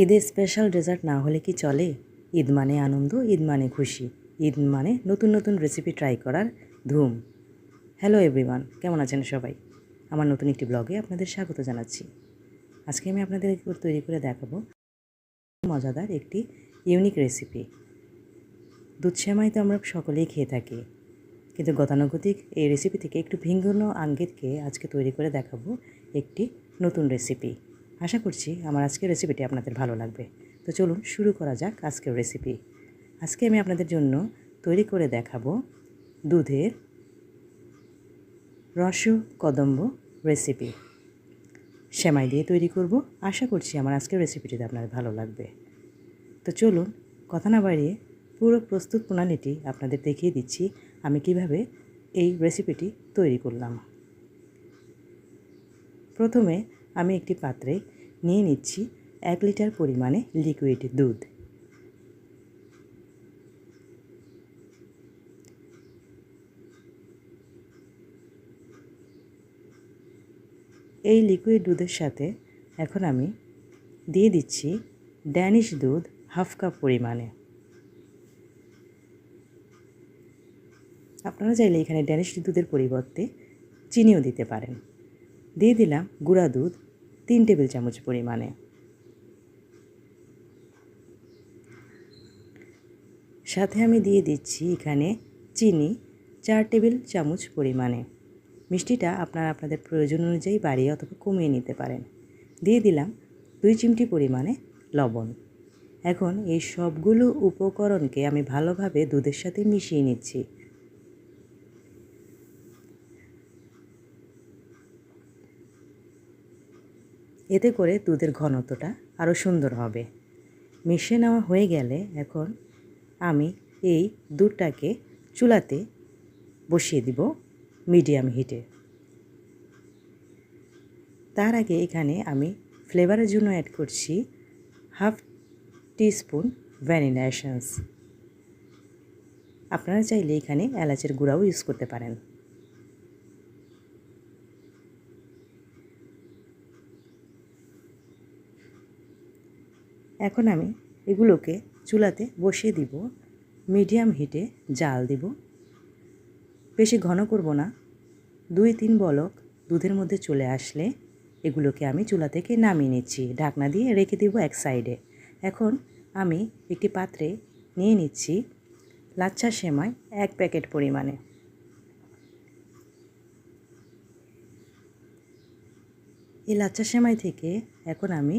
ঈদে special dessert না হলে কি চলে? ঈদ মানে আনন্দ, ঈদ মানে খুশি, ঈদ মানে নতুন নতুন রেসিপি ট্রাই করার ধুম। হ্যালো এভরিওয়ান, কেমন আছেন সবাই? আমার নতুন একটি ব্লগে আপনাদের স্বাগত জানাচ্ছি। আজকে আমি আপনাদের তৈরি করে দেখাবো মজাদার একটি ইউনিক রেসিপি। দুধ সেমাই তো আমরা সকলেই খেয়ে থাকি, কিন্তু গতানুগতিক এই রেসিপি থেকে একটু ভিন্ন আঙ্গিকে আজকে তৈরি করে দেখাবো একটি নতুন রেসিপি। আশা করছি আমার আজকের রেসিপিটি আপনাদের ভালো লাগবে। তো চলুন শুরু করা যাক আজকের রেসিপি। আজকে আমি আপনাদের জন্য তৈরি করে দেখাবো দুধের রসকদম্ব রেসিপি। সেমাই দিয়ে তৈরি করব। আশা করছি আমার আজকের রেসিপিটিতে আপনাদের ভালো লাগবে। তো চলুন কথা না বাড়িয়ে পুরো প্রস্তুত প্রণালীটি আপনাদের দেখিয়ে দিচ্ছি আমি কিভাবে এই রেসিপিটি তৈরি করলাম। প্রথমে আমি একটি পাত্রে নিয়ে নিচ্ছি 1 লিটার পরিমাণে লিকুইড দুধ। এই লিকুইড দুধের সাথে এখন আমি দিয়ে দিচ্ছি ড্যানিশ দুধ হাফ কাপ পরিমাণে। আপনারা চাইলে এখানে ড্যানিশ দুধের পরিবর্তে চিনিও দিতে পারেন। দিয়ে দিলাম গুঁড়া দুধ 3 টেবিল চামচ পরিমাণে। সাথে আমি দিয়ে দিচ্ছি এখানে চিনি 4 টেবিল চামচ পরিমাণে। মিষ্টিটা আপনারা আপনাদের প্রয়োজন অনুযায়ী বাড়িয়ে অথবা কমিয়ে নিতে পারেন। দিয়ে দিলাম 2 চিমটি পরিমাণে লবণ। এখন এই সবগুলো উপকরণকে আমি ভালোভাবে দুধের সাথে মিশিয়ে নিচ্ছি। এতে করে দুধের ঘনত্বটা আরও সুন্দর হবে। মিশিয়ে নেওয়া হয়ে গেলে এখন আমি এই দুধটাকে চুলাতে বসিয়ে দিব মিডিয়াম হিটে। তার আগে এখানে আমি ফ্লেভারের জন্য অ্যাড করছি হাফ টিস্পুন ভ্যানিলা এসেন্স। আপনারা চাইলে এখানে এলাচের গুঁড়াও ইউজ করতে পারেন। এখন আমি এগুলোকে চুলাতে বসিয়ে দিব, মিডিয়াম হিটে জাল দিব। বেশি ঘন করব না। 2-3 বলক দুধের মধ্যে চলে আসলে এগুলোকে আমি চুলা থেকে নামিয়ে নিচ্ছি। ঢাকনা দিয়ে রেখে দিব এক সাইডে। এখন আমি একটি পাত্রে নিয়ে নিচ্ছি লাচ্ছা সেমাই 1 প্যাকেট পরিমাণে। এই লাচ্ছা সেমাই থেকে এখন আমি